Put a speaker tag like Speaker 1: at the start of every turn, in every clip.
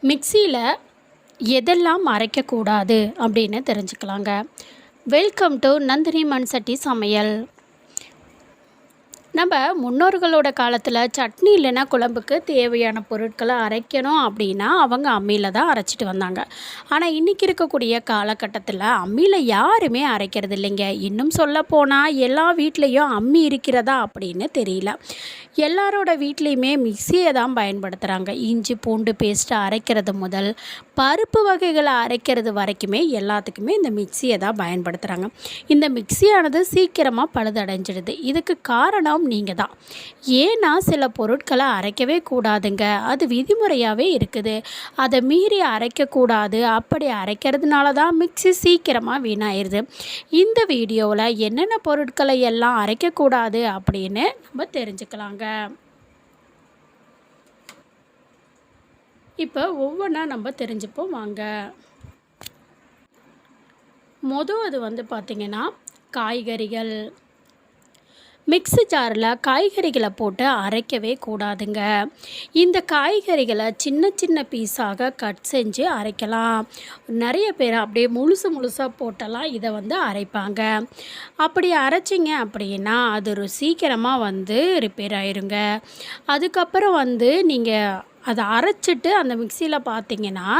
Speaker 1: மிக்சியில் எதெல்லாம் அரைக்கக்கூடாது அப்படின்னு தெரிஞ்சுக்கலாங்க. வெல்கம் டு நந்தினி மண் சட்டி சமையல். நம்ம முன்னோர்களோட காலத்தில் சட்னி இல்லைன்னா குழம்புக்கு தேவையான பொருட்களை அரைக்கணும் அப்படின்னா அவங்க அம்மியில் தான் அரைச்சிட்டு வந்தாங்க. ஆனால் இன்றைக்கி இருக்கக்கூடிய காலகட்டத்தில் அம்மியில் யாருமே அரைக்கிறது இல்லைங்க. இன்னும் சொல்லப்போனால் எல்லா வீட்லேயும் அம்மி இருக்கிறதா அப்படின்னு தெரியல. எல்லாரோட வீட்லேயுமே மிக்சியை தான் பயன்படுத்துகிறாங்க. இஞ்சி பூண்டு பேஸ்ட்டு அரைக்கிறது முதல் பருப்பு வகைகளை அரைக்கிறது வரைக்குமே எல்லாத்துக்குமே இந்த மிக்சியை தான் பயன்படுத்துகிறாங்க. இந்த மிக்சியானது சீக்கிரமாக பழுதடைஞ்சிடுது. இதுக்கு காரணம் நீங்கள் தான். ஏன்னா சில பொருட்களை அரைக்கவே கூடாதுங்க, அது விதிமுறையாகவே இருக்குது. அதை மீறி அரைக்கக்கூடாது. அப்படி அரைக்கிறதுனால தான் மிக்சி சீக்கிரமாக வீணாயிருது. இந்த வீடியோவில் என்னென்ன பொருட்களை எல்லாம் அரைக்கக்கூடாது அப்படின்னு நம்ம தெரிஞ்சுக்கலாங்க. இப்போ ஒவ்வொன்றா நம்ம தெரிஞ்சுப்போம் வாங்க. அது பார்த்திங்கன்னா காய்கறிகள். மிக்ஸி ஜாரில் காய்கறிகளை போட்டு அரைக்கவே கூடாதுங்க. இந்த காய்கறிகளை சின்ன சின்ன பீஸாக கட் செஞ்சு அரைக்கலாம். நிறைய பேர் அப்படியே முழுசாக போட்டெல்லாம் இதை அரைப்பாங்க. அப்படி அரைச்சிங்க அப்படின்னா அது சீக்கிரமாக ரிப்பேர் ஆயிருங்க. அதுக்கப்புறம் நீங்கள் அதை அரைச்சிட்டு அந்த மிக்சியில் பார்த்திங்கன்னா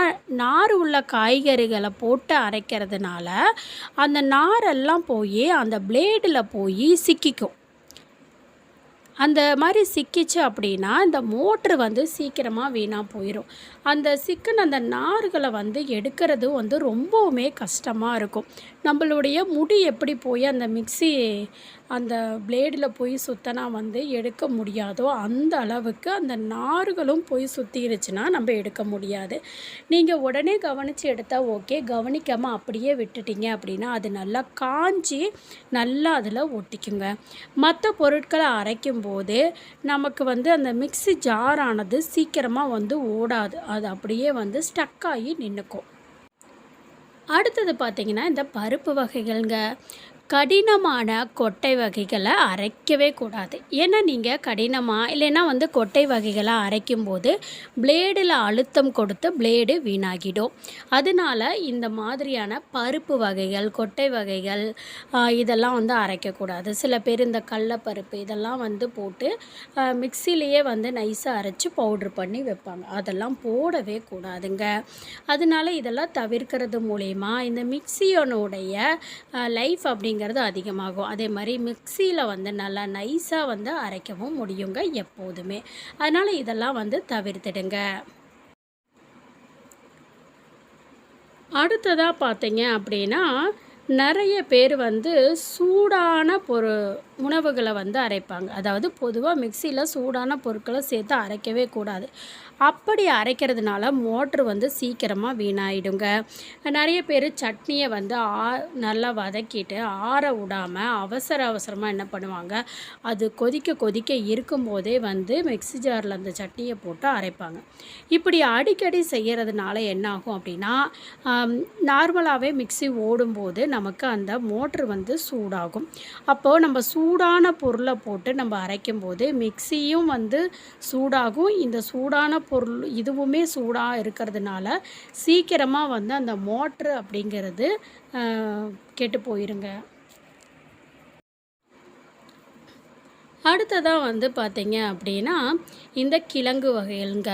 Speaker 1: நார் உள்ள காய்கறிகளை போட்டு அரைக்கிறதுனால அந்த நாரெல்லாம் போய் அந்த பிளேடில் போய் சிக்கிக்கும். அந்த மாதிரி சிக்கிச்சு அப்படின்னா இந்த மோட்ரு சீக்கிரமாக வீணாக போயிடும். அந்த சிக்கன் அந்த நார்களை எடுக்கிறது ரொம்பவுமே கஷ்டமாக இருக்கும். நம்மளுடைய முடி எப்படி போய் அந்த மிக்சி அந்த பிளேடில் போய் சுற்றினா எடுக்க முடியாதோ அந்த அளவுக்கு அந்த நார்களும் போய் சுற்றிருச்சுன்னா நம்ம எடுக்க முடியாது. நீங்கள் உடனே கவனித்து எடுத்தால் ஓகே, கவனிக்காமல் அப்படியே விட்டுட்டீங்க அப்படின்னா அது நல்லா காஞ்சி நல்லா அதில் ஒட்டிக்குங்க. மற்ற பொருட்களை அரைக்கும்போது நமக்கு அந்த மிக்சி ஜாரானது சீக்கிரமாக ஓடாது. அது அப்படியே ஸ்டக் ஆகி நின்றுக்கும். அடுத்தது பார்த்திங்கன்னா இந்த பருப்பு வகைகள்ங்க. கடினமான கொட்டை வகைகளை அரைக்கவே கூடாது. ஏன்னா நீங்கள் கடினமாக இல்லைன்னா கொட்டை வகைகளை அரைக்கும்போது பிளேடில் அழுத்தம் கொடுத்து பிளேடு வீணாகிடும். அதனால் இந்த மாதிரியான பருப்பு வகைகள் கொட்டை வகைகள் இதெல்லாம் அரைக்கக்கூடாது. சில பேர் இந்த கடலப்பருப்பு இதெல்லாம் போட்டு மிக்சிலேயே நைஸாக அரைச்சி பவுட்ரு பண்ணி வைப்பாங்க. அதெல்லாம் போடவே கூடாதுங்க. அதனால் இதெல்லாம் தவிர்க்கிறது மூலயமா இந்த மிக்சியோனுடைய லைஃப் அப்படிங்கிறது அதிகமாகும். அதே மாதிரி மிக்சியில் நல்லா நைஸாக அரைக்கவும் முடியுங்க எப்போதுமே. அதனால் இதெல்லாம் தவிர்த்திடுங்க. அடுத்ததாக பார்த்தீங்க அப்படின்னா நிறைய பேர் சூடான உணவுகளை அரைப்பாங்க. அதாவது பொதுவாக மிக்சியில் சூடான பொருட்களை சேர்த்து அரைக்கவே கூடாது. அப்படி அரைக்கிறதுனால மோட்ரு சீக்கிரமாக வீணாயிடுங்க. நிறைய பேர் சட்னியை நல்லா வதக்கிட்டு ஆற விடாமல் அவசரமாக என்ன பண்ணுவாங்க, அது கொதிக்க இருக்கும்போதே மிக்ஸி ஜாரில் அந்த சட்னியை போட்டு அரைப்பாங்க. இப்படி அடிக்கடி செய்கிறதுனால என்ன ஆகும் அப்படின்னா நார்மலாகவே மிக்ஸி ஓடும்போது நமக்கு அந்த மோட்ரு சூடாகும். அப்போது நம்ம சூடான பொருளை போட்டு நம்ம அரைக்கும்போது மிக்ஸியும் சூடாகும். இந்த சூடான பொருள் இதுவுமே சூடாக இருக்கிறதுனால சீக்கிரமாக அந்த மோட்ரு அப்படிங்கிறது கெட்டு போயிருங்க. அடுத்ததாக பார்த்தீங்க அப்படின்னா இந்த கிழங்கு வகைகள்ங்க.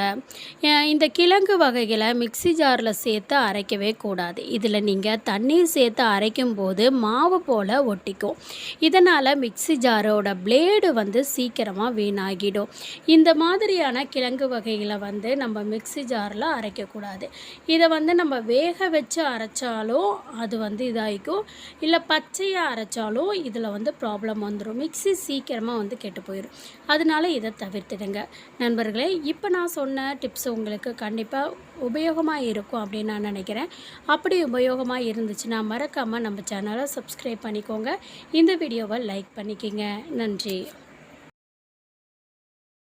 Speaker 1: இந்த கிழங்கு வகைகளை மிக்ஸி ஜாரில் சேர்த்து அரைக்கவே கூடாது. இதில் நீங்கள் தண்ணீர் சேர்த்து அரைக்கும்போது மாவு போல் ஒட்டிக்கும். இதனால் மிக்ஸி ஜாரோட பிளேடு சீக்கிரமாக வீணாகிடும். இந்த மாதிரியான கிழங்கு வகைகளை நம்ம மிக்ஸி ஜாரில் அரைக்கக்கூடாது. இதை நம்ம வேக வச்சு அரைச்சாலும் அது இதாகிக்கும். இல்லை பச்சையாக அரைச்சாலும் இதில் ப்ராப்ளம் வந்துடும். மிக்ஸி சீக்கிரமாக கெட்டு போயிடும். அதனால இதை தவிர்த்துடுங்க. நண்பர்களே, இப்போ நான் சொன்ன டிப்ஸ் உங்களுக்கு கண்டிப்பாக உபயோகமாக இருக்கும் அப்படின்னு நான் நினைக்கிறேன். அப்படி உபயோகமாக இருந்துச்சுன்னா மறக்காமல் நம்ம சேனலை சப்ஸ்கிரைப் பண்ணிக்கோங்க. இந்த வீடியோவை லைக் பண்ணிக்கோங்க. நன்றி.